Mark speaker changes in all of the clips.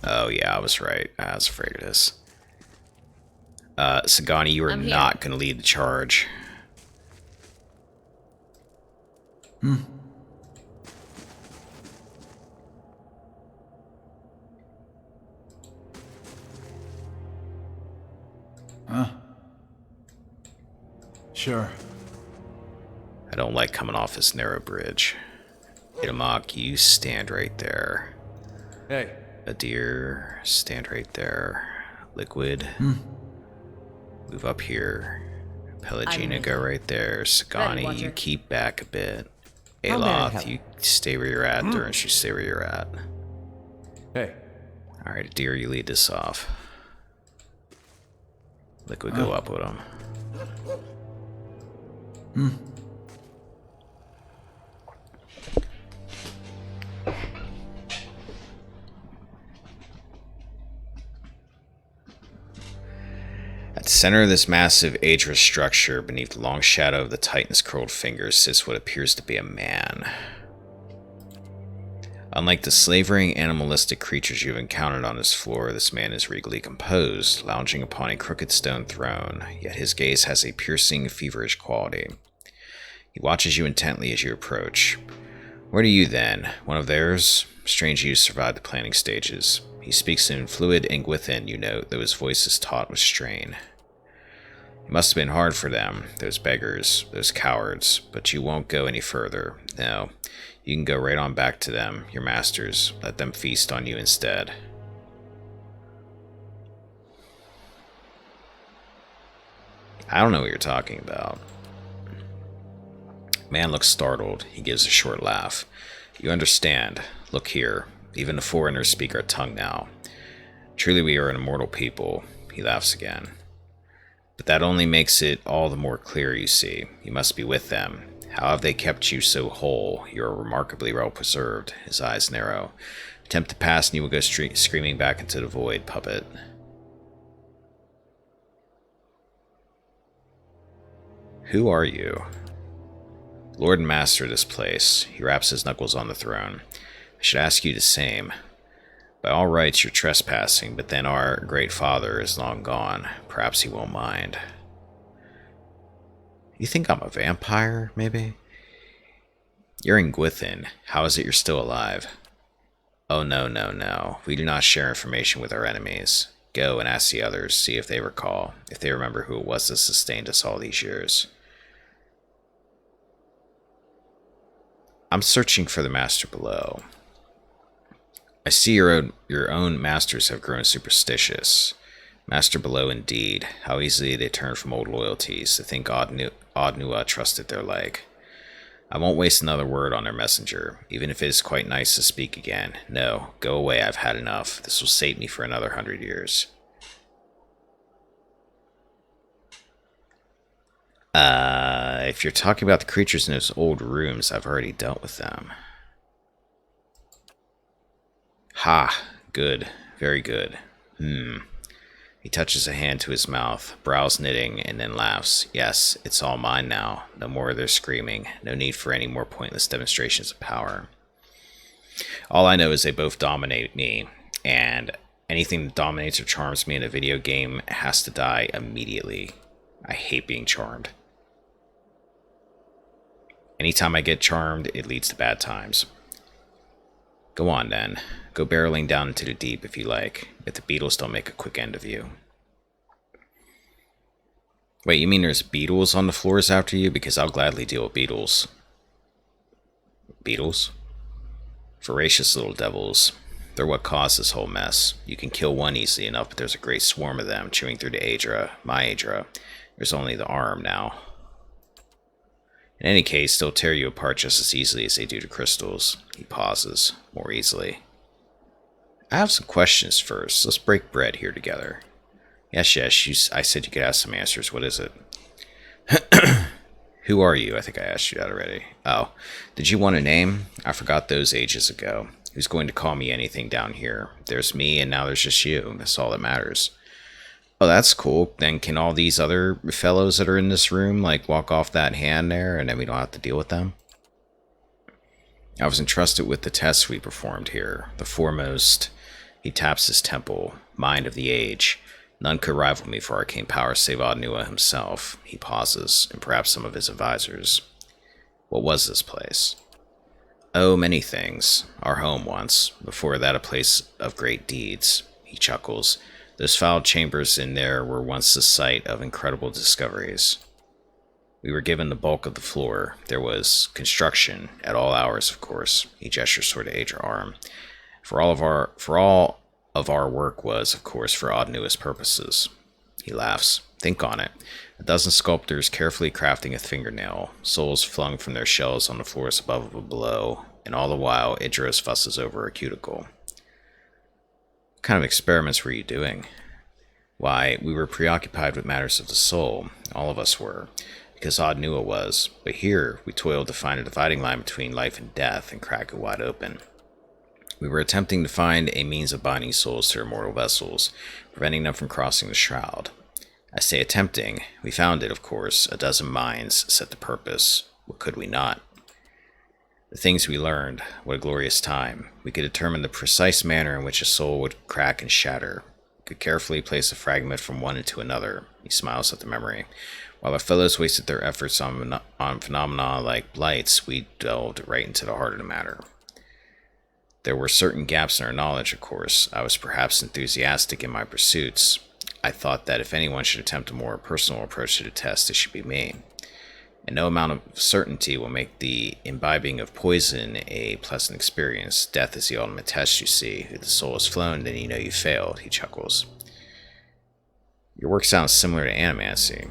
Speaker 1: Oh, yeah, I was right. I was afraid of this. Sagani, you are
Speaker 2: I'm here.
Speaker 1: not going to lead the charge.
Speaker 3: Sure.
Speaker 1: I don't like coming off this narrow bridge. Itamak, you stand right there.
Speaker 3: Hey.
Speaker 1: Adir, stand right there. Liquid, move up here. Pelagina, go right there. Sagani,
Speaker 2: Watcher.
Speaker 1: you keep back a bit.
Speaker 4: How may I
Speaker 1: Aloth,
Speaker 4: help?
Speaker 1: you stay where you're at. Durance, you stay where you're at.
Speaker 3: Hey.
Speaker 1: Alright, Adir, you lead this off. Liquid, go up with him. At the center of this massive Aedra structure, beneath the long shadow of the Titan's curled fingers, sits what appears to be a man. Unlike the slavering, animalistic creatures you've encountered on this floor, this man is regally composed, lounging upon a crooked stone throne, yet his gaze has a piercing, feverish quality. He watches you intently as you approach. What are you, then? One of theirs? Strange you survived the planning stages. He speaks in fluid Ingwithan, you note, though his voice is taut with strain. It must have been hard for them, those beggars, those cowards, but you won't go any further. No, you can go right on back to them, your masters. Let them feast on you instead. I don't know what you're talking about. Man looks startled. He gives a short laugh. You understand. Look here. Even the foreigners speak our tongue now. Truly we are an immortal people. He laughs again. But that only makes it all the more clear, you see. You must be with them. How have they kept you so whole? You are remarkably well preserved. His eyes narrow. Attempt to pass and you will go screaming back into the void, puppet. Who are you? Lord and master of this place. He raps his knuckles on the throne. I should ask you the same. By all rights, you're trespassing, but then our great father is long gone. Perhaps he won't mind. You think I'm a vampire, maybe? You're in Gwithin. How is it you're still alive? Oh, no, no, no. We do not share information with our enemies. Go and ask the others, see if they recall, if they remember who it was that sustained us all these years. I'm searching for the master below. I see your own masters have grown superstitious. Master below indeed. How easily they turn from old loyalties. To think Odnua trusted their like. I won't waste another word on their messenger, even if it is quite nice to speak again. No, go away, I've had enough. This will sate me for another 100 years. If you're talking about the creatures in those old rooms, I've already dealt with them. Ha! Good. Very good. He touches a hand to his mouth, brows knitting, and then laughs. Yes, it's all mine now. No more of their screaming. No need for any more pointless demonstrations of power. All I know is they both dominate me, and anything that dominates or charms me in a video game has to die immediately. I hate being charmed. Anytime I get charmed, it leads to bad times. Go on, then. Go barreling down into the deep if you like, if the beetles don't make a quick end of you. Wait, you mean there's beetles on the floors after you? Because I'll gladly deal with beetles. Beetles? Voracious little devils. They're what caused this whole mess. You can kill one easily enough, but there's a great swarm of them chewing through the Aedra, my Aedra. There's only the arm now. In any case, they'll tear you apart just as easily as they do the crystals. He pauses, more easily. I have some questions first. Let's break bread here together. Yes, I said you could ask some answers. What is it? Who are you? I think I asked you that already. Oh, did you want a name? I forgot those ages ago. Who's going to call me anything down here? There's me, and now there's just you. That's all that matters. Oh, that's cool. Then can all these other fellows that are in this room, like, walk off that hand there, and then we don't have to deal with them? I was entrusted with the tests we performed here. The foremost He taps his temple, mind of the age. None could rival me for arcane power save Adnua himself. He pauses, and perhaps some of his advisors. What was this place? Oh, many things. Our home once. Before that, a place of great deeds. He chuckles. Those foul chambers in there were once the site of incredible discoveries. We were given the bulk of the floor. There was construction at all hours, of course. He gestures toward the Adra arm. For all of our work was, of course, for Adnua's purposes. He laughs. Think on it. A dozen sculptors carefully crafting a fingernail, souls flung from their shells on the floors above and below, and all the while Idris fusses over a cuticle. What kind of experiments were you doing? Why, we were preoccupied with matters of the soul. All of us were. Because Adnua was. But here, we toiled to find a dividing line between life and death and crack it wide open. We were attempting to find a means of binding souls to their mortal vessels, preventing them from crossing the shroud. I say attempting. We found it, of course. A dozen minds set the purpose. What could we not? The things we learned. What a glorious time. We could determine the precise manner in which a soul would crack and shatter. We could carefully place a fragment from one into another. He smiles at the memory. While our fellows wasted their efforts on phenomena like blights, we delved right into the heart of the matter. There were certain gaps in our knowledge, of course. I was perhaps enthusiastic in my pursuits. I thought that if anyone should attempt a more personal approach to the test, it should be me. And no amount of certainty will make the imbibing of poison a pleasant experience. Death is the ultimate test, you see. If the soul is flown, then you know you failed, he chuckles. Your work sounds similar to animancy.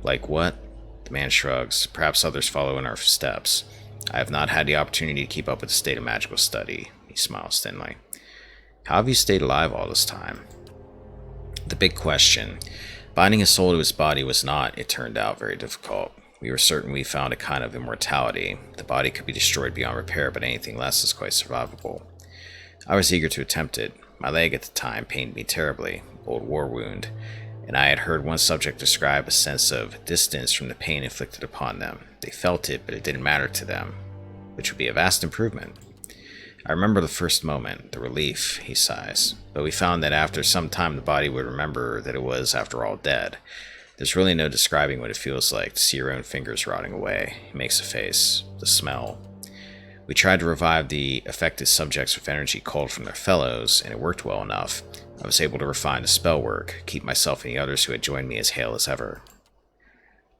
Speaker 1: Like what? The man shrugs. Perhaps others follow in our steps. I have not had the opportunity to keep up with the state of magical study. He smiles thinly. How have you stayed alive all this time? The big question. Binding a soul to his body was not, it turned out, very difficult. We were certain we found a kind of immortality. The body could be destroyed beyond repair, but anything less is quite survivable. I was eager to attempt it. My leg at the time pained me terribly, old war wound, and I had heard one subject describe a sense of distance from the pain inflicted upon them. They felt it, but it didn't matter to them, which would be a vast improvement. I remember the first moment, the relief, he sighs, but we found that after some time the body would remember that it was, after all, dead. There's really no describing what it feels like to see your own fingers rotting away. He makes a face. The smell. We tried to revive the affected subjects with energy culled from their fellows, and it worked well enough. I was able to refine the spell work, keep myself and the others who had joined me as hale as ever.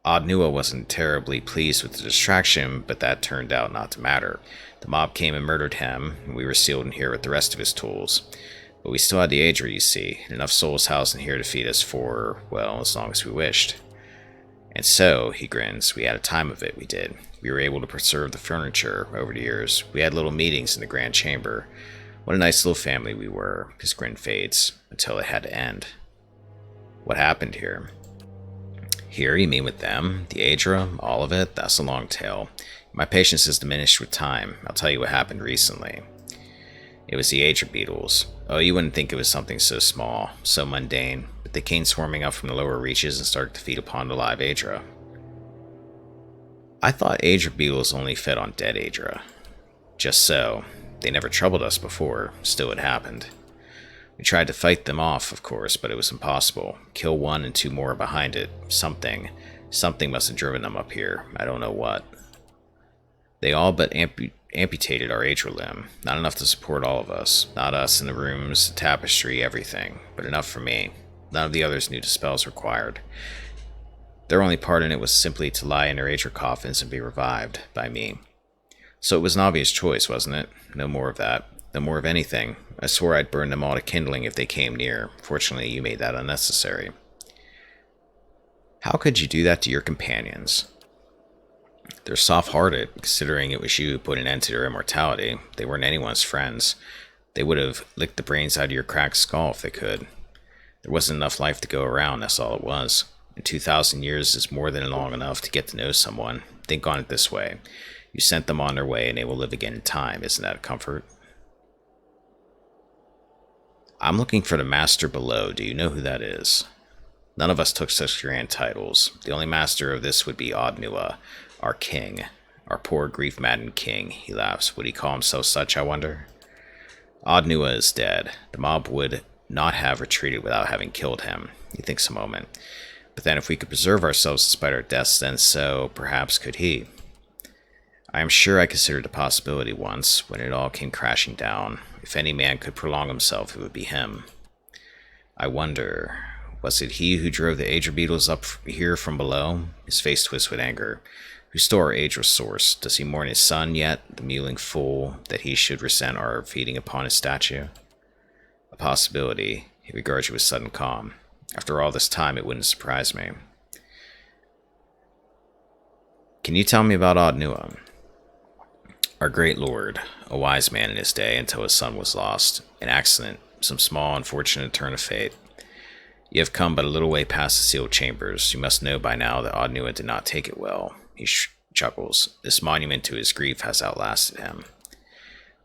Speaker 1: Adnua wasn't terribly pleased with the distraction, but that turned out not to matter. The mob came and murdered him, and we were sealed in here with the rest of his tools. But we still had the Adra, you see, and enough souls housed in here to feed us for, well, as long as we wished. And so, he grins, we had a time of it, we did. We were able to preserve the furniture over the years. We had little meetings in the grand chamber. What a nice little family we were. His grin fades, until it had to end. What happened here? Here, you mean with them? The Adra? All of it? That's a long tale. My patience has diminished with time. I'll tell you what happened recently. It was the Adra beetles. Oh, you wouldn't think it was something so small, so mundane, but they came swarming up from the lower reaches and started to feed upon the live Adra. I thought Adra beetles only fed on dead Adra. Just so. They never troubled us before, still it happened. We tried to fight them off, of course, but it was impossible. Kill one and two more behind it. Something must have driven them up here. I don't know what. They all but amputated our Adra limb. Not enough to support all of us. Not us in the rooms, the tapestry, everything. But enough for me. None of the others knew the spells required. Their only part in it was simply to lie in their Adra coffins and be revived by me. So it was an obvious choice, wasn't it? No more of that. No more of anything. I swore I'd burn them all to kindling if they came near. Fortunately, you made that unnecessary. How could you do that to your companions? They're soft-hearted, considering it was you who put an end to their immortality. They weren't anyone's friends. They would have licked the brains out of your cracked skull if they could. There wasn't enough life to go around, that's all it was. And 2,000 years is more than long enough to get to know someone. Think on it this way. You sent them on their way and they will live again in time. Isn't that a comfort? I'm looking for the master below. Do you know who that is? None of us took such grand titles. The only master of this would be Adnua, our king. Our poor grief-maddened king, he laughs. Would he call himself such, I wonder? Adnua is dead. The mob would not have retreated without having killed him. He thinks a moment. But then if we could preserve ourselves despite our deaths, then so perhaps could he. I am sure I considered the possibility once, when it all came crashing down. If any man could prolong himself, it would be him. I wonder, was it he who drove the Aedra beetles up here from below? His face twists with anger. Who stole our Aedra source? Does he mourn his son yet, the mewling fool, that he should resent our feeding upon his statue? A possibility. He regards you with sudden calm. After all this time, it wouldn't surprise me. Can you tell me about Adnua? Our great lord, a wise man in his day until his son was lost. An accident, some small unfortunate turn of fate. You have come but a little way past the sealed chambers. You must know by now that Adnua did not take it well. He chuckles. This monument to his grief has outlasted him.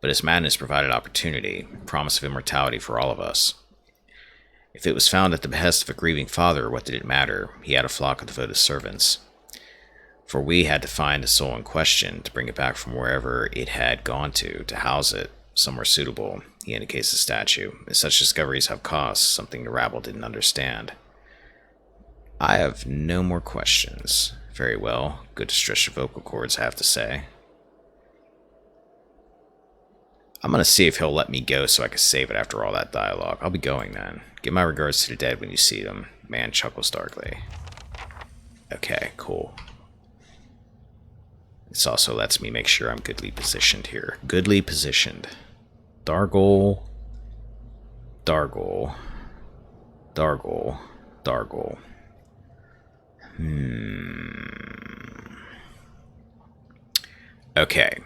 Speaker 1: But his madness provided opportunity, promise of immortality for all of us. If it was found at the behest of a grieving father, what did it matter? He had a flock of devoted servants. For we had to find the soul in question, to bring it back from wherever it had gone to house it somewhere suitable. He indicates the statue. If such discoveries have costs, something the rabble didn't understand. I have no more questions. Very well. Good to stretch your vocal cords, I have to say. I'm going to see if he'll let me go so I can save it after all that dialogue. I'll be going then. Give my regards to the dead when you see them. Man chuckles darkly. Okay, cool. This also lets me make sure I'm goodly positioned here. Goodly positioned. Dargol. Dargol. Dargol. Dargol. Okay.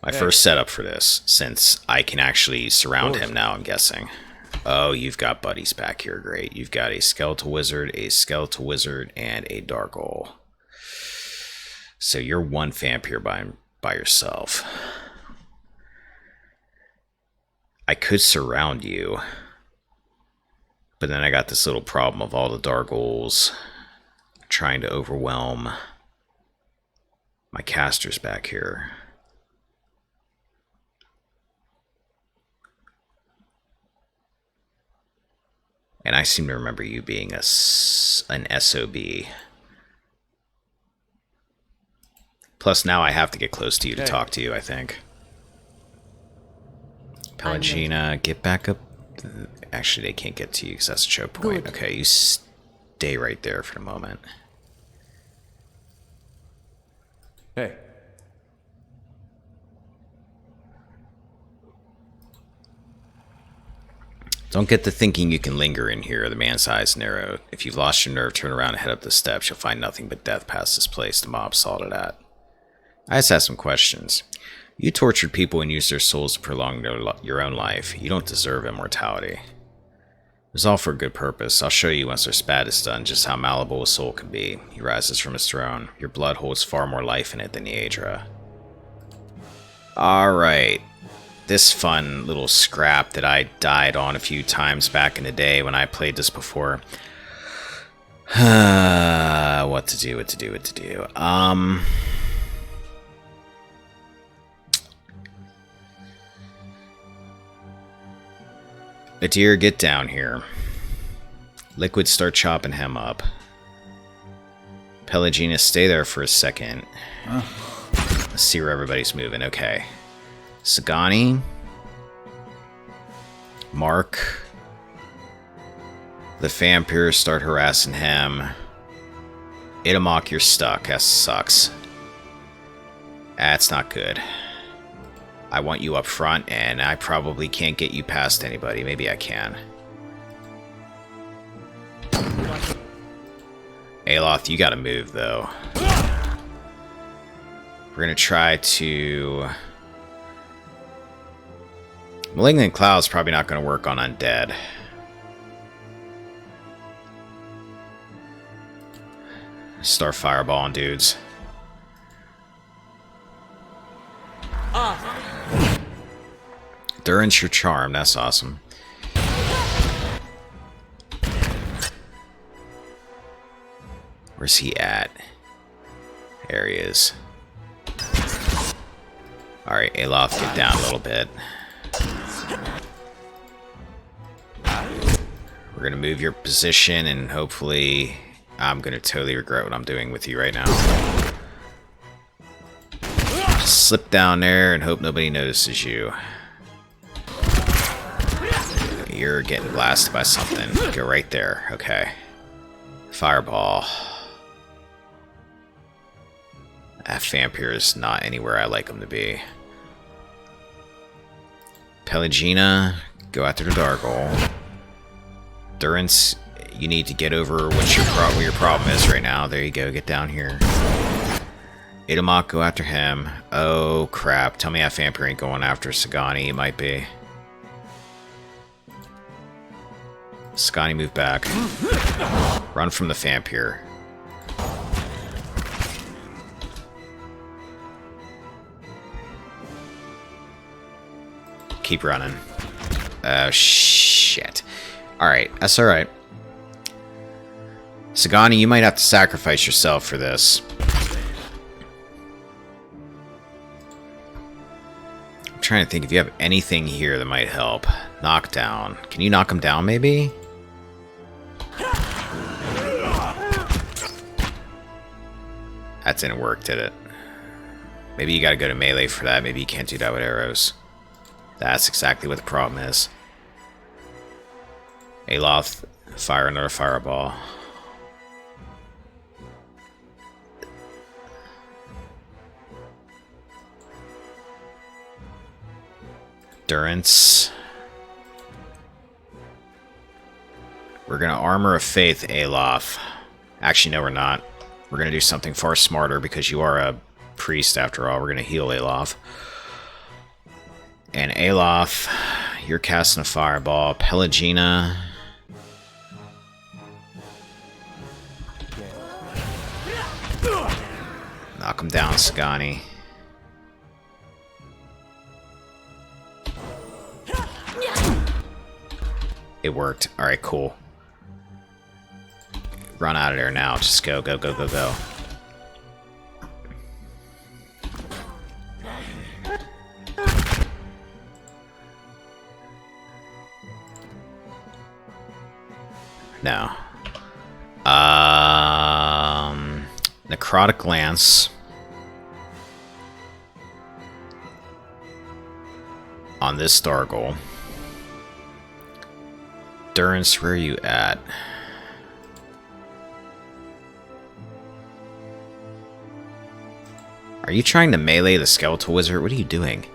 Speaker 1: My first setup for this, since I can actually surround him now, I'm guessing. Oh, you've got buddies back here. Great. You've got a skeletal wizard, and a Dargol. So you're one vampire by yourself. I could surround you. But then I got this little problem of all the Dargols trying to overwhelm my casters back here. And I seem to remember you being an SOB. Plus, now I have to get close to you to talk to you, I think. Pelagina, get back up. Actually, they can't get to you because that's a choke point. Good. Okay, you stay right there for the moment.
Speaker 3: Hey.
Speaker 1: Don't get to thinking you can linger in here. The man's eyes narrow. If you've lost your nerve, turn around and head up the steps. You'll find nothing but death past this place the mob sought it at. I just asked some questions. You tortured people and used their souls to prolong your own life. You don't deserve immortality. It was all for a good purpose. I'll show you once their spat is done just how malleable a soul can be. He rises from his throne. Your blood holds far more life in it than the Aedra. Alright. This fun little scrap that I died on a few times back in the day when I played this before. What to do. Adir, get down here. Liquid, start chopping him up. Pelagina, stay there for a second. Let's see where everybody's moving. Okay. Sagani. Mark. The vampires start harassing him. Itamok, you're stuck. That sucks. That's not good. I want you up front, and I probably can't get you past anybody. Maybe I can. Aloth, you gotta move, though. We're gonna try to... Malignant Cloud's probably not gonna work on Undead. Start fireballing, dudes. Durin's your charm, that's awesome. Where's he at? There he is. Alright, Aloth, get down a little bit. We're gonna move your position, and hopefully I'm gonna totally regret what I'm doing with you right now. Just slip down there and hope nobody notices you. You're getting blasted by something. Go right there. Okay. Fireball. That vampire is not anywhere I like him to be. Pelagina, go after the Dargle. Durance, you need to get over what your problem is right now. There you go. Get down here. Itamok, go after him. Oh, crap. Tell me that vampire ain't going after Sagani. It might be. Sagani, move back. Run from the vampire. Keep running. Oh, shit. Alright, that's alright. Sagani, you might have to sacrifice yourself for this. I'm trying to think if you have anything here that might help. Knockdown. Can you knock him down, maybe? That didn't work, did it? Maybe you gotta go to melee for that. Maybe you can't do that with arrows. That's exactly what the problem is. Aloth, fire another fireball. Durance. We're gonna Armor of Faith Aloth. Actually, no, we're not. We're gonna do something far smarter because you are a priest after all. We're gonna heal Aloth. And Aloth, you're casting a fireball. Pelagina. Knock him down, Sagani. It worked. Alright, cool. Run out of there now. Just go, go, go, go, go. No. Necrotic Lance. On this Dargle. Durance, where are you at? Are you trying to melee the Skeletal Wizard? What are you doing?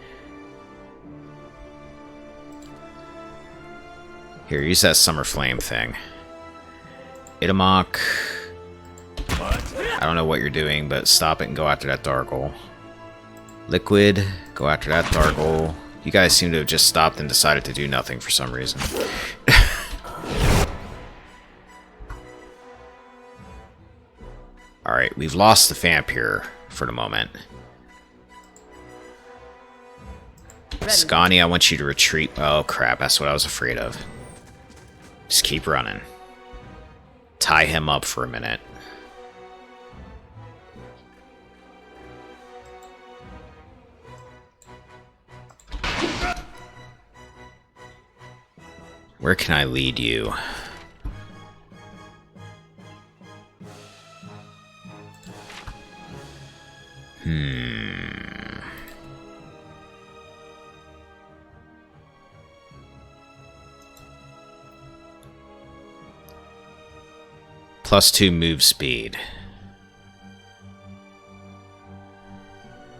Speaker 1: Here, use that Summer Flame thing. Itamok. I don't know what you're doing, but stop it and go after that Dargle. Liquid, go after that Dargle. You guys seem to have just stopped and decided to do nothing for some reason. Alright, we've lost the vampire for the moment. Sagani, I want you to retreat. Oh crap, that's what I was afraid of. Just keep running. Tie him up for a minute. Where can I lead you? +2 move speed.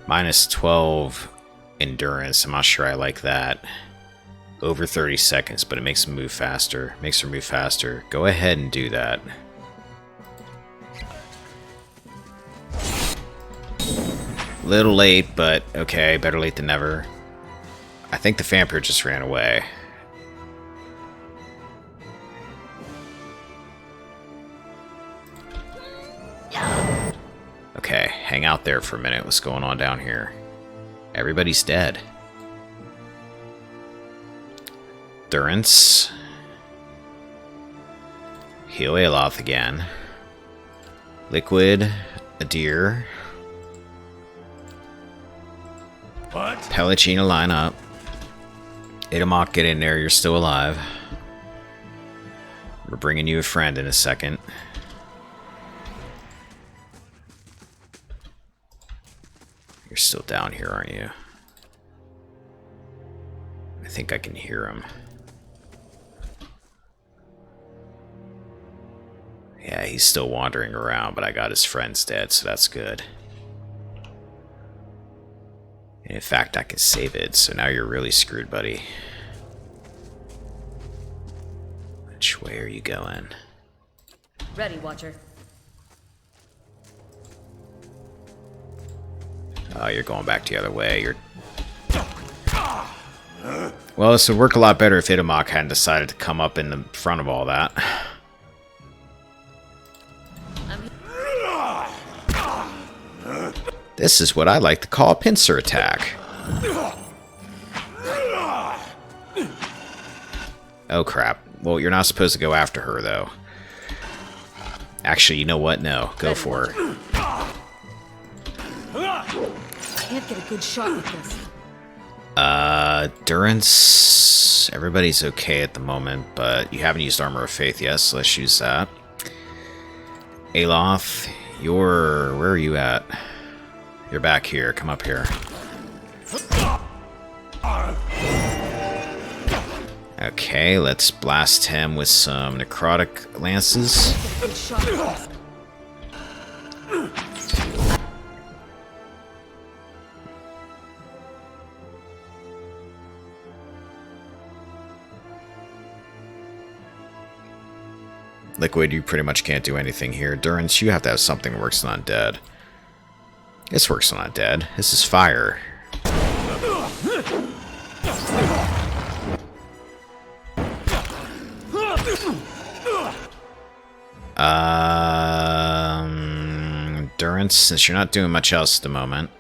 Speaker 1: -12 endurance. I'm not sure I like that. Over 30 seconds, but it makes them move faster. Makes her move faster. Go ahead and do that. Little late, but okay. Better late than never. I think the vampire just ran away. Okay, hang out there for a minute. What's going on down here? Everybody's dead. Durance. Heal Aloth again. Liquid. Adir.
Speaker 3: What?
Speaker 1: Pelagina, line up. Itamok, get in there. You're still alive. We're bringing you a friend in a second. You're still down here, aren't you? I think I can hear him. Yeah, he's still wandering around, but I got his friends dead, so that's good. And in fact, I can save it, so now you're really screwed, buddy. Which way are you going?
Speaker 2: Ready, Watcher.
Speaker 1: Oh, you're going back the other way. You're... Well, this would work a lot better if Itamok hadn't decided to come up in the front of all that. This is what I like to call a pincer attack. Oh, crap. Well, you're not supposed to go after her, though. Actually, you know what? No. Go for her.
Speaker 2: Can't get a good shot with this.
Speaker 1: Durance. Everybody's okay at the moment, but you haven't used Armor of Faith yet, so let's use that. Aloth, you're... Where are you at? You're back here. Come up here. Okay, let's blast him with some necrotic lances.
Speaker 2: Good shot with this.
Speaker 1: Liquid, you pretty much can't do anything here. Durance, you have to have something that works on undead. This works on undead. This is fire. Durance, since you're not doing much else at the moment,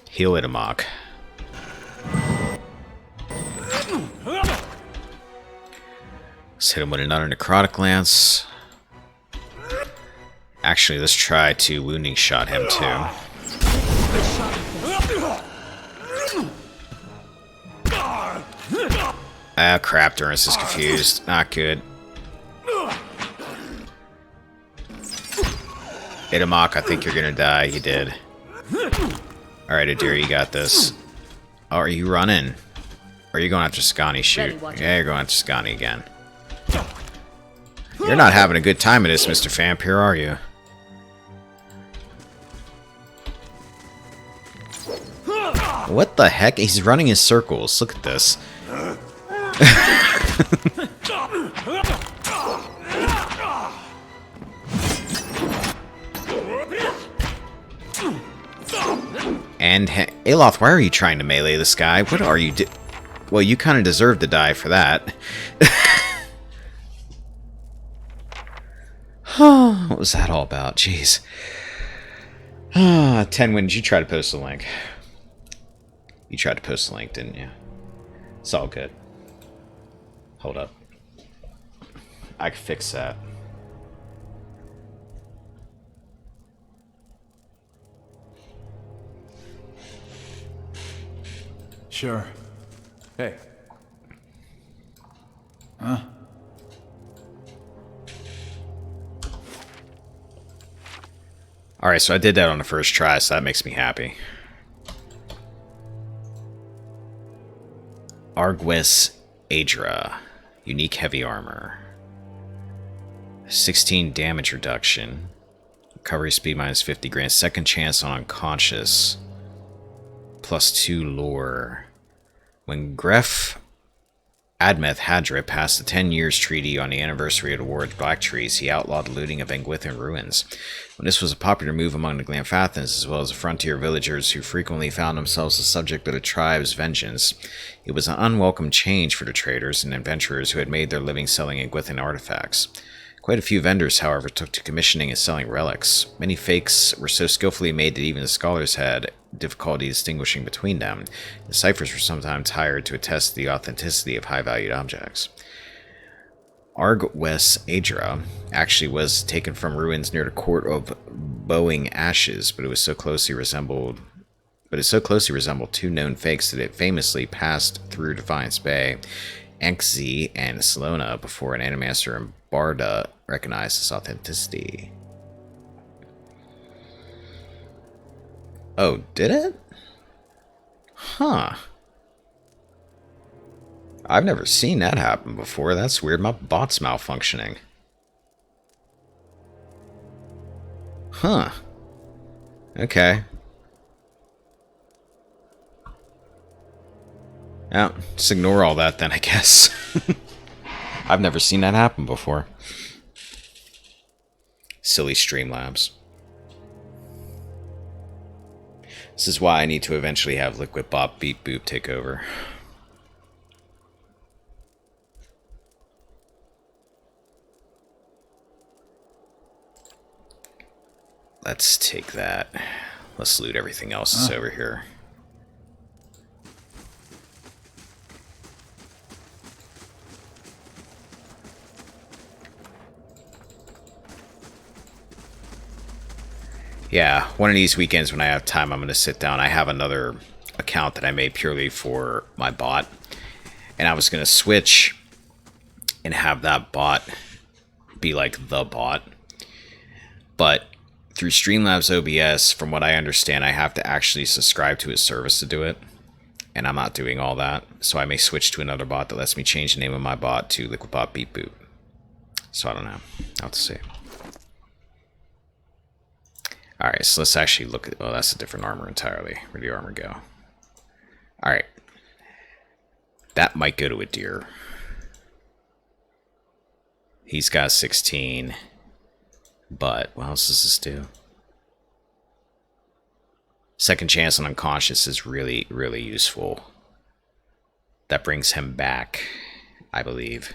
Speaker 1: heal Itamok. Let's hit him with another necrotic lance. Actually, let's try to wounding shot him too.
Speaker 2: Good shot with this.
Speaker 1: Ah, crap, Durance is confused. Not good. Itamok, I think you're gonna die. You did. Alright, Adir, you got this. Oh, are you running? Or are you going after Skani? Shoot. Yeah, you're going after Skani again. You're not having a good time at this, Mr. Vampire, are you? What the heck? He's running in circles. Look at this. And Aloth, why are you trying to melee this guy? What are you Well, you kind of deserve to die for that. What was that all about? Jeez. 10 when did you try to post the link? You tried to post the link, didn't you? It's all good. Hold up. I can fix that.
Speaker 4: Sure. Hey. Huh?
Speaker 1: Alright, so I did that on the first try, so that makes me happy. Argues Adra. Unique heavy armor. 16 damage reduction. Recovery speed minus 50. Grants second chance on unconscious. +2 lore. When Gref Admeth Hadra passed the 10 years treaty on the anniversary of the War of Black Trees, he outlawed the looting of Engwithan ruins. When this was a popular move among the Glamfathans, as well as the frontier villagers who frequently found themselves the subject of the tribe's vengeance, it was an unwelcome change for the traders and adventurers who had made their living selling Engwithan artifacts. Quite a few vendors, however, took to commissioning and selling relics. Many fakes were so skillfully made that even the scholars had difficulty distinguishing between them. The ciphers were sometimes hired to attest to the authenticity of high-valued objects. Argues Adra actually was taken from ruins near the court of Bowing Ashes, but it so closely resembled two known fakes that it famously passed through Defiance Bay Enxi and Salona before an Animaster and Barda recognized his authenticity. Oh, did it? Huh. I've never seen that happen before. That's weird. My bot's malfunctioning. Huh. Okay. Yeah, just ignore all that then, I guess. I've never seen that happen before. Silly Streamlabs. This is why I need to eventually have Liquid Bop Beep Boop take over. Let's take that. Let's loot everything else that's over here. Yeah, one of these weekends when I have time, I'm going to sit down. I have another account that I made purely for my bot. And I was going to switch and have that bot be like the bot. But through Streamlabs OBS, from what I understand, I have to actually subscribe to his service to do it. And I'm not doing all that. So I may switch to another bot that lets me change the name of my bot to Liquid Bop Beep Boop. So I don't know. I'll have to see. Alright, so let's actually look at... Oh, that's a different armor entirely. Where'd the armor go? Alright. That might go to a deer. He's got 16. But, what else does this do? Second chance on unconscious is really, really useful. That brings him back, I believe.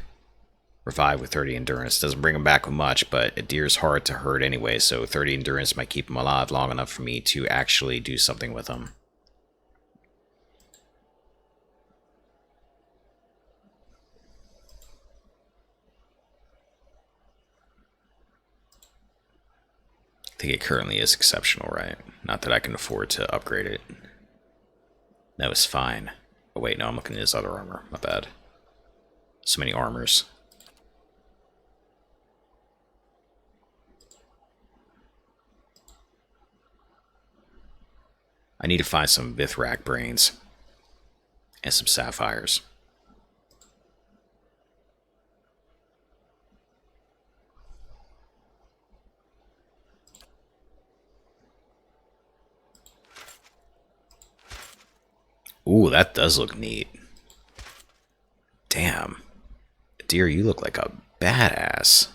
Speaker 1: Revive with 30 endurance. Doesn't bring him back with much, but a deer's hard to hurt anyway, so 30 endurance might keep him alive long enough for me to actually do something with him. I think it currently is exceptional, right? Not that I can afford to upgrade it. No, it's fine. Oh wait, no, I'm looking at his other armor. My bad. So many armors. I need to find some Vithrak brains and some sapphires. Ooh, that does look neat. Damn. Deer, you look like a badass.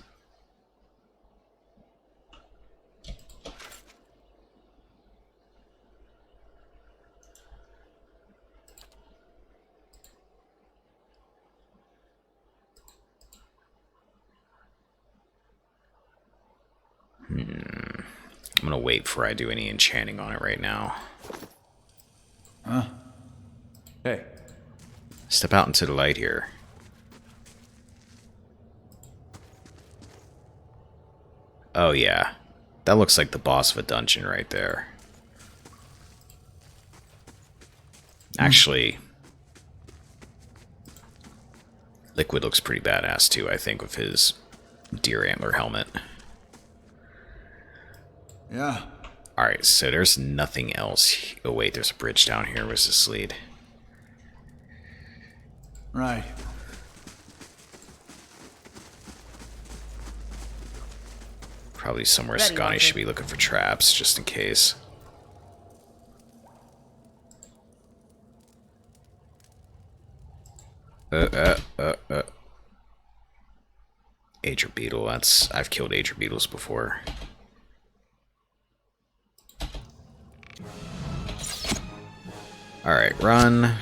Speaker 1: I'm gonna wait before I do any enchanting on it right now.
Speaker 4: Huh? Hey.
Speaker 1: Step out into the light here. Oh yeah. That looks like the boss of a dungeon right there. Actually, Liquid looks pretty badass too, I think, with his deer antler helmet.
Speaker 4: Yeah.
Speaker 1: Alright, so there's nothing else. Oh wait, there's a bridge down here. Where's this lead?
Speaker 4: Right.
Speaker 1: Probably somewhere
Speaker 2: Ready,
Speaker 1: Scotty
Speaker 2: Walker.
Speaker 1: should be looking for traps, just in case. Ager beetle, I've killed Ager beetles before. Alright, run.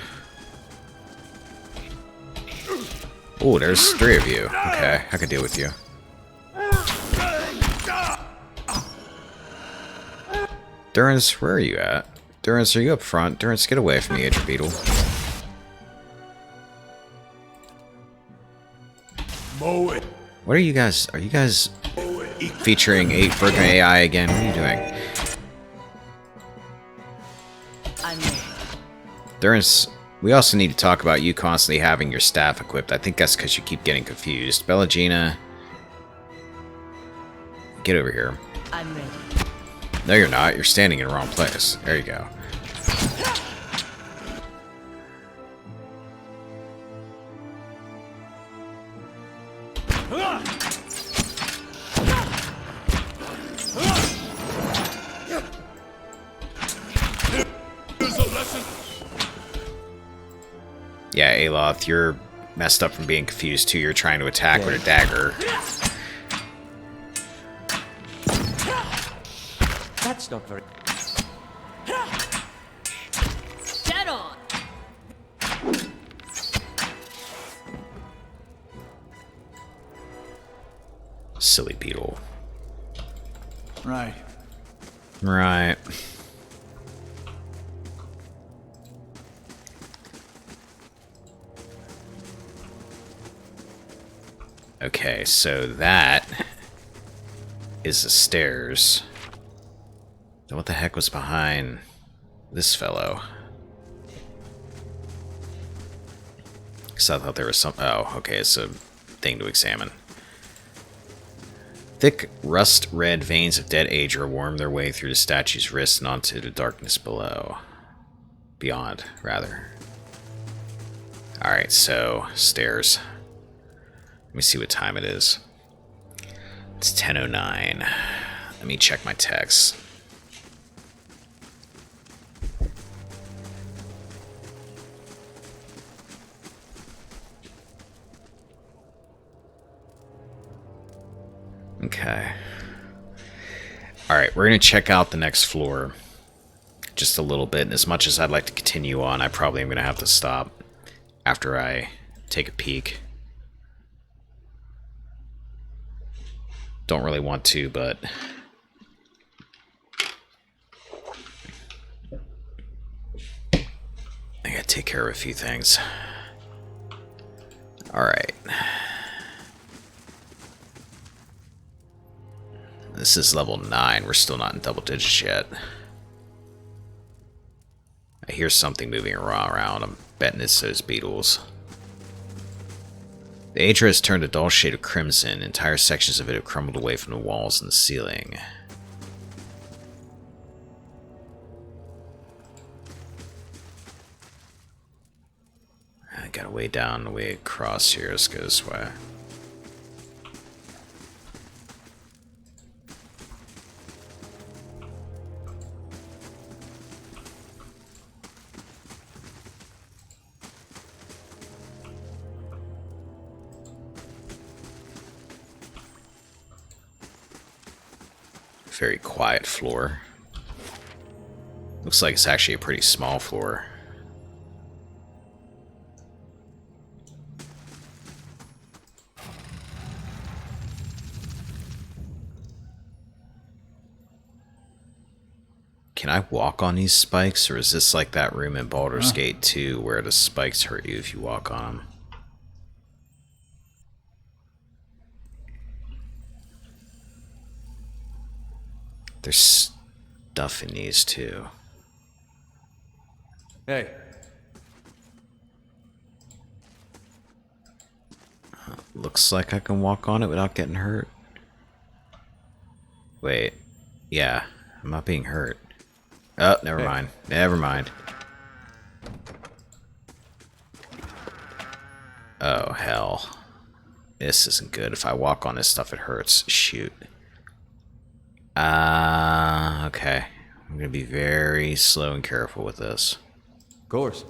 Speaker 1: Oh, there's 3 of you. Okay, I could deal with you. Durance, where are you at? Durance, are you up front? Durance, get away from me, Ager beetle.
Speaker 3: Mow it.
Speaker 1: What are you guys? Are you guys featuring broken AI again? What are you doing?
Speaker 2: I'm there.
Speaker 1: Durance, We also need to talk about you constantly having your staff equipped. I think that's because you keep getting confused. Bellagina, get over here.
Speaker 2: I'm ready.
Speaker 1: No, you're not. You're standing in the wrong place. There you go. Yeah, Aloth, you're messed up from being confused too. You're trying to attack with a dagger.
Speaker 5: That's not very...
Speaker 2: Dead on!
Speaker 1: Silly beetle.
Speaker 4: Right.
Speaker 1: Right. Okay, so that is the stairs. Then what the heck was behind this fellow? Because I thought there was some... Oh, okay, it's a thing to examine. Thick, rust-red veins of dead Aedra worm their way through the statue's wrist and onto the darkness below. Beyond, rather. Alright, so, stairs. Let me see what time it is. It's 10:09. Let me check my text. Okay. Alright, we're going to check out the next floor just a little bit. And as much as I'd like to continue on, I probably am going to have to stop after I take a peek. Don't really want to, but... I gotta take care of a few things. Alright. This is level 9. We're still not in double digits yet. I hear something moving around. I'm betting it's those beetles. The Aedra has turned a dull shade of crimson. Entire sections of it have crumbled away from the walls and the ceiling. I gotta way down the way across here. Let's go this way. Very quiet floor. Looks like it's actually a pretty small floor. Can I walk on these spikes, or is this like that room in Baldur's Gate 2 where the spikes hurt you if you walk on them? There's stuff in these too.
Speaker 5: Hey.
Speaker 1: Looks like I can walk on it without getting hurt. Wait. Yeah, I'm not being hurt. Oh, never mind. Never mind. Oh, hell. This isn't good. If I walk on this stuff, it hurts. Shoot. Okay. I'm gonna be very slow and careful with this.
Speaker 5: Of course.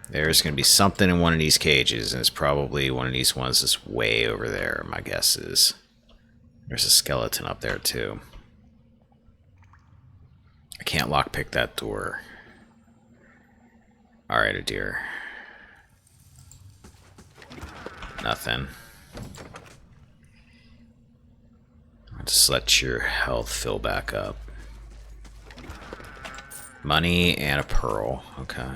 Speaker 1: There's gonna be something in one of these cages, and it's probably one of these ones that's way over there, my guess is. There's a skeleton up there, too. I can't lockpick that door. Alright, a dear. Nothing. Just let your health fill back up. Money and a pearl. Okay.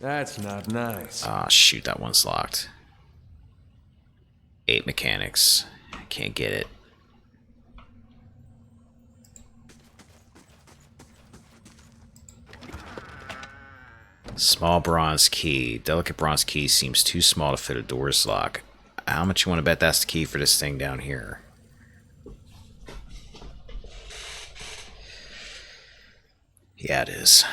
Speaker 5: That's not nice.
Speaker 1: Ah, shoot, that one's locked. 8 mechanics. I can't get it. Small bronze key. Delicate bronze key seems too small to fit a door's lock. How much you want to bet that's the key for this thing down here? Yeah, it is.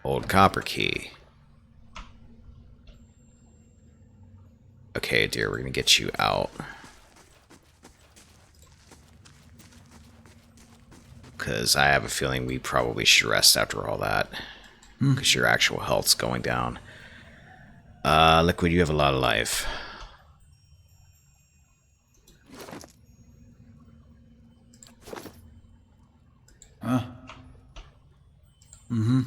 Speaker 1: Old copper key. Okay, dear, we're gonna get you out. Because I have a feeling we probably should rest after all that. Because your actual health's going down. Liquid, you have a lot of life.
Speaker 4: Huh? Mm-hmm.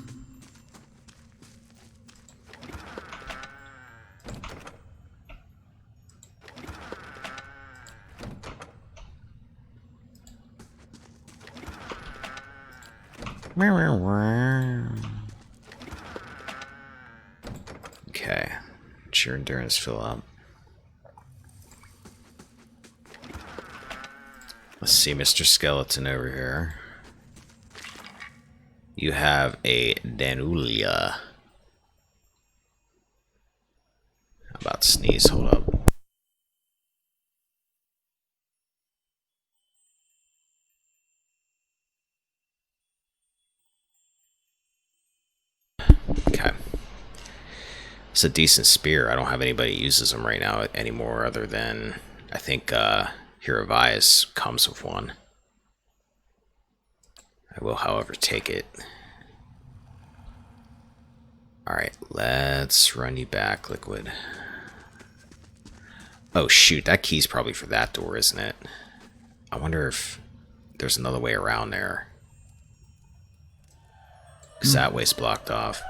Speaker 1: Okay. Let your endurance fill up. Let's see, Mr. Skeleton over here. You have a Danulia. How about sneeze? Hold up. Okay. It's a decent spear. I don't have anybody who uses them right now anymore other than, I think, Hiravias comes with one. I will, however, take it. Alright, let's run you back, Liquid. Oh, shoot. That key's probably for that door, isn't it? I wonder if there's another way around there. Because that way's blocked off.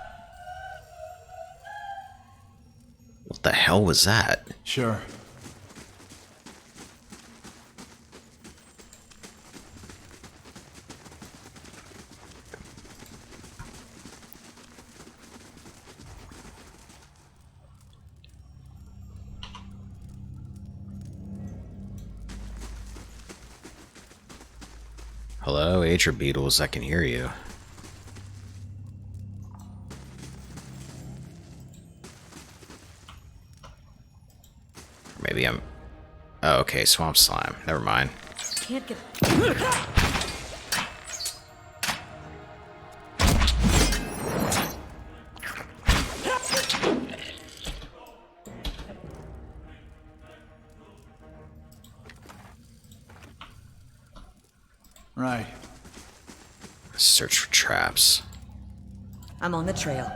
Speaker 1: What the hell was that?
Speaker 4: Sure.
Speaker 1: Hello, Aether Beetles, I can hear you. Maybe I'm... Oh, okay, swamp slime. Never mind.
Speaker 2: Can't get.
Speaker 4: Right.
Speaker 1: Search for traps.
Speaker 2: I'm on the trail.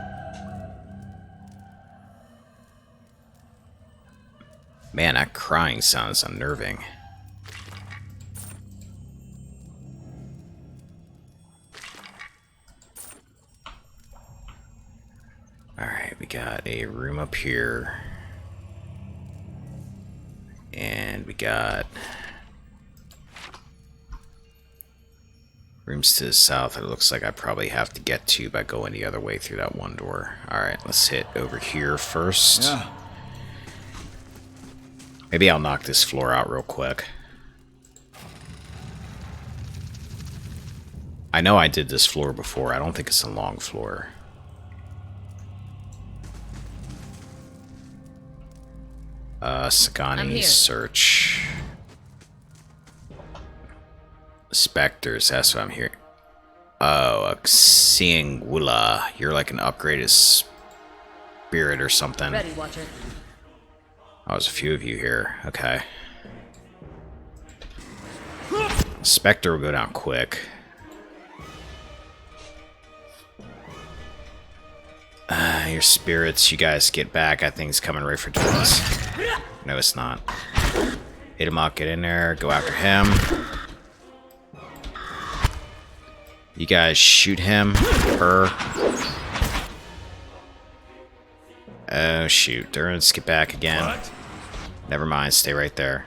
Speaker 1: Man, that crying sounds unnerving. Alright, we got a room up here. And we got rooms to the south. It looks like I probably have to get to by going the other way through that one door. Alright, let's hit over here first.
Speaker 4: Yeah.
Speaker 1: Maybe I'll knock this floor out real quick. I know I did this floor before. I don't think it's a long floor.
Speaker 2: I'm
Speaker 1: Sagani
Speaker 2: here.
Speaker 1: search. Spectres, that's what I'm hearing. Oh, a Xiangwula. You're like an upgraded spirit or something.
Speaker 2: Ready, Watcher.
Speaker 1: Oh, there's a few of you here. Okay. Spectre will go down quick. Your spirits, you guys get back. I think it's coming right for Doris. No, it's not. Hit him up, get in there, go after him. You guys shoot him. Her. Oh, shoot. Durance, get back again.
Speaker 3: What?
Speaker 1: Never mind, stay right there.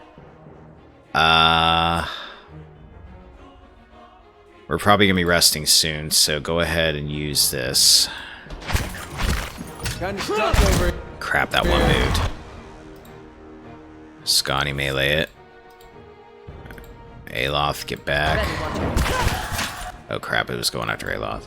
Speaker 1: We're probably gonna be resting soon, so go ahead and use this.
Speaker 5: Kind of stuck over.
Speaker 1: Crap, that one moved. Scotty melee it. Aloth, get back.
Speaker 2: Ready, Watcher.
Speaker 1: Oh crap, it was going after Aloth.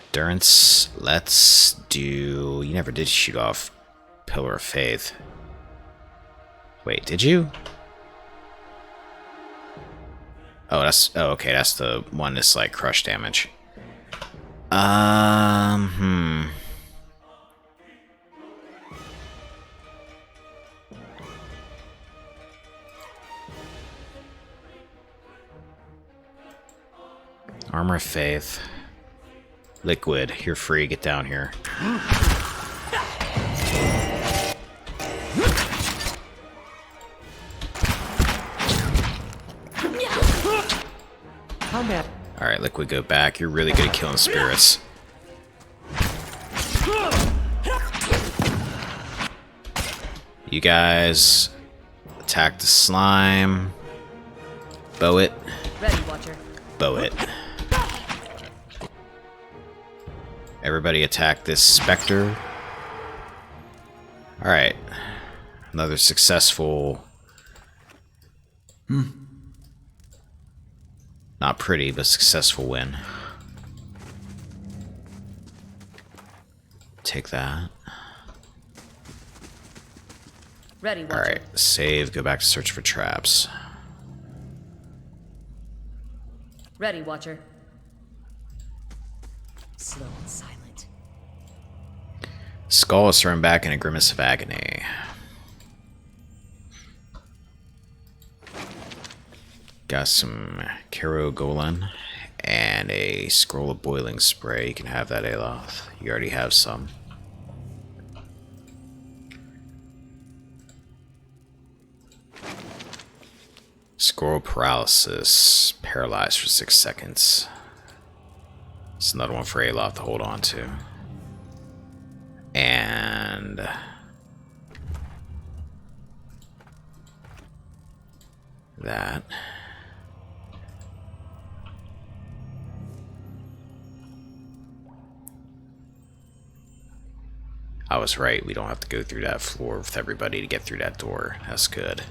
Speaker 1: Endurance, let's do... You never did shoot off Pillar of Faith. Wait, did you? Oh, that's... Oh, okay, that's the one that's like crush damage. Armor of Faith. Liquid, you're free, get down here. Alright, Liquid, go back. You're really good at killing spirits. You guys attack the slime. Bow it.
Speaker 2: Ready, Watcher.
Speaker 1: Bow it. Everybody attack this specter. Alright. Another successful... Not pretty, but successful win. Take that.
Speaker 2: Ready, Watcher.
Speaker 1: Alright, save, go back to search for traps.
Speaker 2: Ready, Watcher. Slow and silent.
Speaker 1: Skull is thrown back in a grimace of agony. Got some Karo Golan and a scroll of boiling spray. You can have that, Aloth. You already have some. Scroll paralysis. Paralyzed for 6 seconds. It's another one for Aloth to hold on to. And... that. I was right, we don't have to go through that floor with everybody to get through that door. That's good.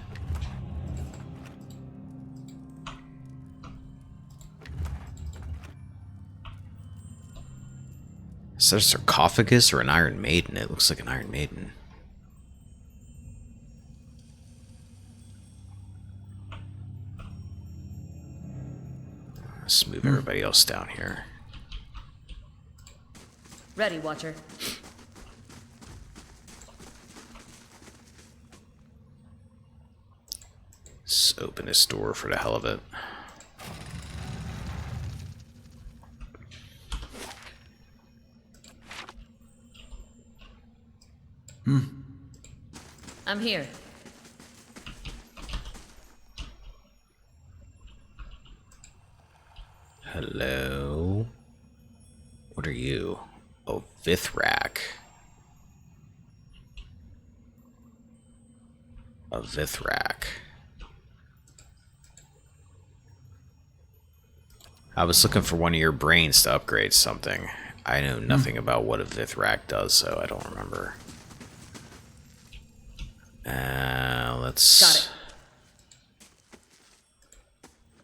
Speaker 1: Is that a sarcophagus or an Iron Maiden? It looks like an Iron Maiden. Let's move everybody else down here.
Speaker 2: Ready, Watcher.
Speaker 1: Let's open this door for the hell of it.
Speaker 2: I'm here.
Speaker 1: Hello? What are you? Oh, Vithrak. A Vithrak. I was looking for one of your brains to upgrade something. I know nothing about what a Vithrak does, so I don't remember. Let's...
Speaker 2: Got it.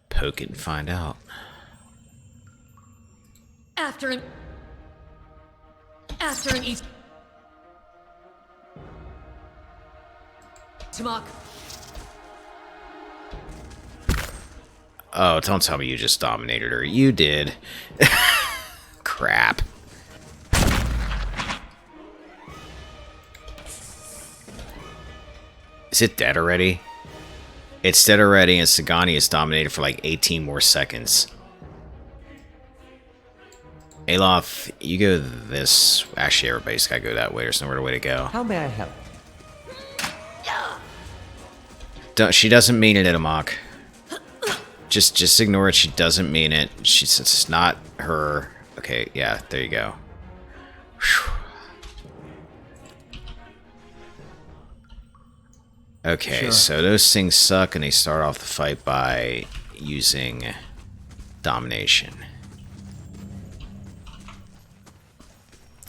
Speaker 1: Poke it and find out.
Speaker 2: After an east. Tamok.
Speaker 1: Oh, don't tell me you just dominated her. You did. Crap. Is it dead already? It's dead already, and Sagani is dominated for like 18 more seconds. Aloth, you go this... Actually, everybody's gotta go that way. There's nowhere way to go.
Speaker 5: How may I help?
Speaker 1: She doesn't mean it, Itamok. Just ignore it. She doesn't mean it. It's not her. Okay, yeah, there you go. Whew. Okay,
Speaker 4: Sure.
Speaker 1: so those things suck, and they start off the fight by using domination.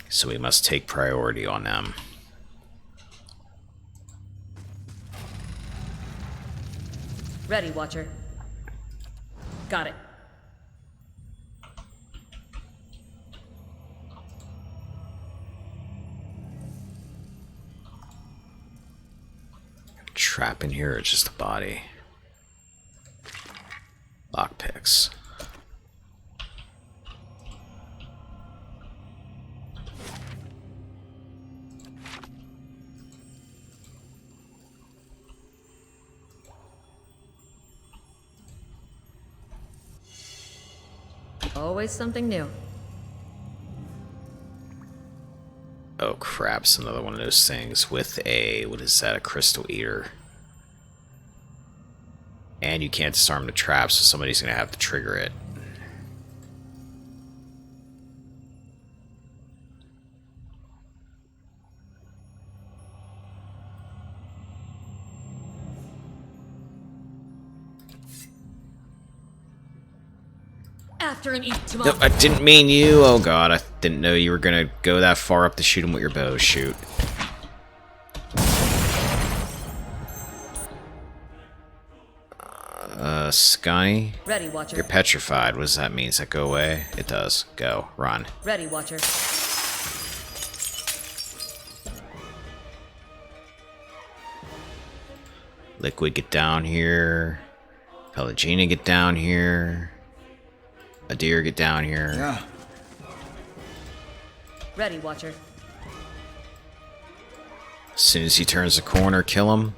Speaker 1: So we must take priority on them.
Speaker 2: Ready, Watcher. Got it.
Speaker 1: Trap in here or just a body? Lockpicks.
Speaker 2: Always something new.
Speaker 1: Oh crap, it's another one of those things with a, what is that, a crystal eater. And you can't disarm the trap, so somebody's gonna have to trigger it.
Speaker 2: After him, eat
Speaker 1: Nope, I didn't mean you. Oh god, I didn't know you were gonna go that far up to shoot him with your bow. Shoot. Scotty?
Speaker 2: Ready, Watcher.
Speaker 1: You're petrified. What does that mean? Does that go away? It does. Go. Run.
Speaker 2: Ready, Watcher.
Speaker 1: Liquid, get down here. Pelagina, get down here. Adir, get down here.
Speaker 4: Yeah.
Speaker 2: Ready, Watcher.
Speaker 1: As soon as he turns the corner, kill him.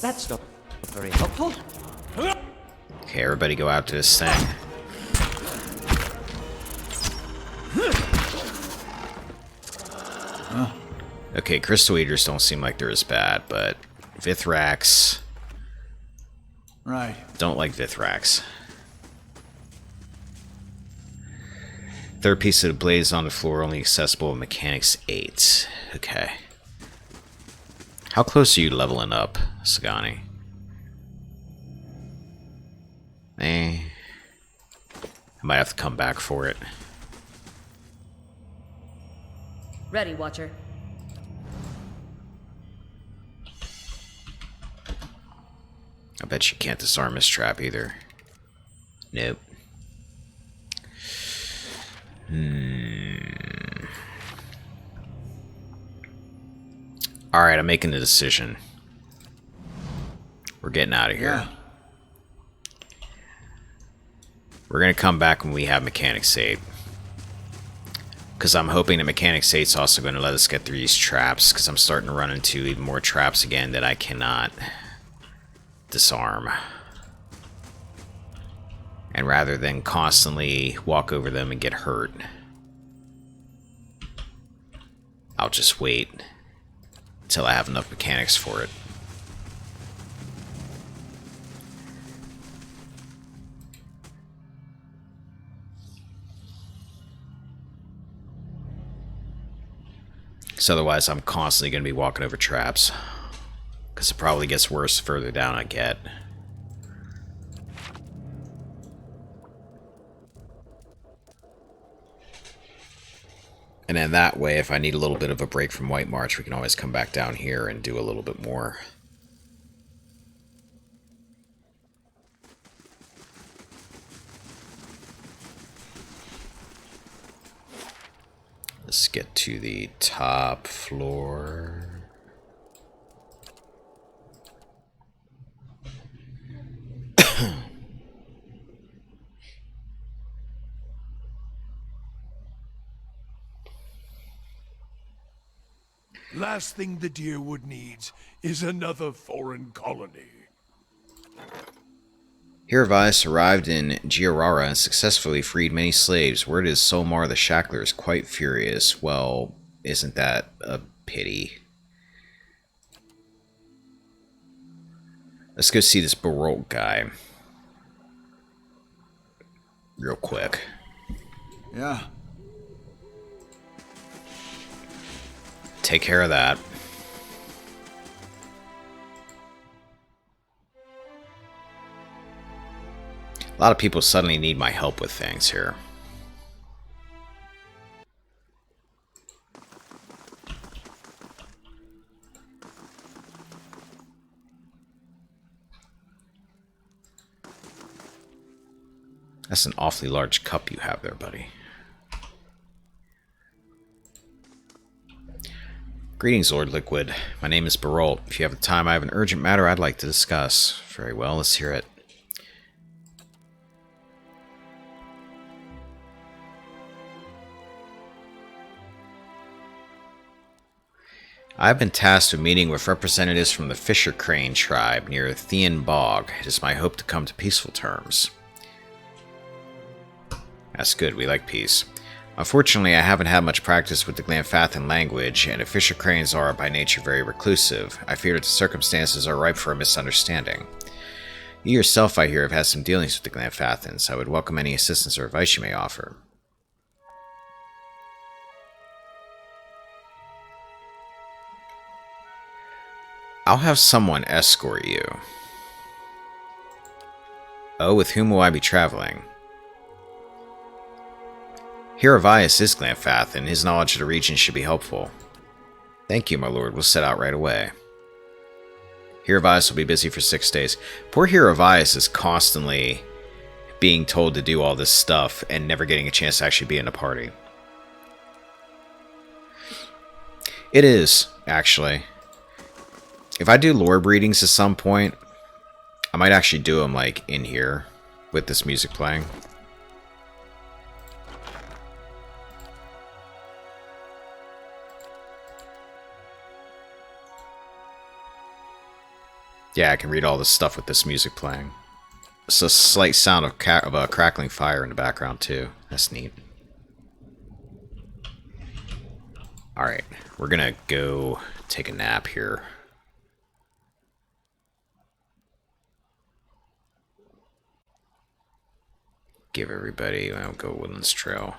Speaker 5: That's not very helpful.
Speaker 1: Okay, everybody go out to this thing. Okay, Crystal Eaters don't seem like they're as bad, but Vithrax...
Speaker 4: Right.
Speaker 1: Don't like Vithrax. Third piece of the blade is on the floor, only accessible with Mechanics 8. Okay. How close are you leveling up, Sagani? I might have to come back for it.
Speaker 2: Ready, Watcher.
Speaker 1: I bet you can't disarm this trap either. Nope. Alright, I'm making the decision. We're getting out of here.
Speaker 4: Yeah.
Speaker 1: We're going to come back when we have Mechanics 8. Because I'm hoping that Mechanics 8 is also going to let us get through these traps. Because I'm starting to run into even more traps again that I cannot disarm. And rather than constantly walk over them and get hurt, I'll just wait until I have enough mechanics for it. So otherwise I'm constantly going to be walking over traps. Because it probably gets worse the further down I get. And then that way, if I need a little bit of a break from White March, we can always come back down here and do a little bit more. Let's get to the top floor.
Speaker 3: Last thing the Deerwood needs is another foreign colony.
Speaker 1: Hiravias arrived in Giarara and successfully freed many slaves. Word is Solmar the Shackler is quite furious. Well, isn't that a pity? Let's go see this Baroque guy. Real quick.
Speaker 4: Yeah.
Speaker 1: take care of that. A lot of people suddenly need my help with things here. That's an awfully large cup you have there, buddy. Greetings, Lord Liquid. My name is Barolt. If you have the time, I have an urgent matter I'd like to discuss. Very well, let's hear it. I've been tasked with meeting with representatives from the Fisher Crane tribe near Thean Bog. It is my hope to come to peaceful terms. That's good, we like peace. Unfortunately, I haven't had much practice with the Glanfathan language, and the Fisher Cranes are by nature very reclusive. I fear that the circumstances are ripe for a misunderstanding. You yourself, I hear, have had some dealings with the Glanfathans. I would welcome any assistance or advice you may offer. I'll have someone escort you. Oh, with whom will I be traveling? Hiravias is Glanfathan. His knowledge of the region should be helpful. Thank you, my lord. We'll set out right away. Hiravias will be busy for 6 days. Poor Hiravias is constantly being told to do all this stuff and never getting a chance to actually be in a party. It is, actually. If I do lore readings at some point, I might actually do them like in here with this music playing. Yeah, I can read all this stuff with this music playing. It's a slight sound of a crackling fire in the background too. That's neat. Alright, we're gonna go take a nap here. Give everybody, I'll go Woodlands Trail.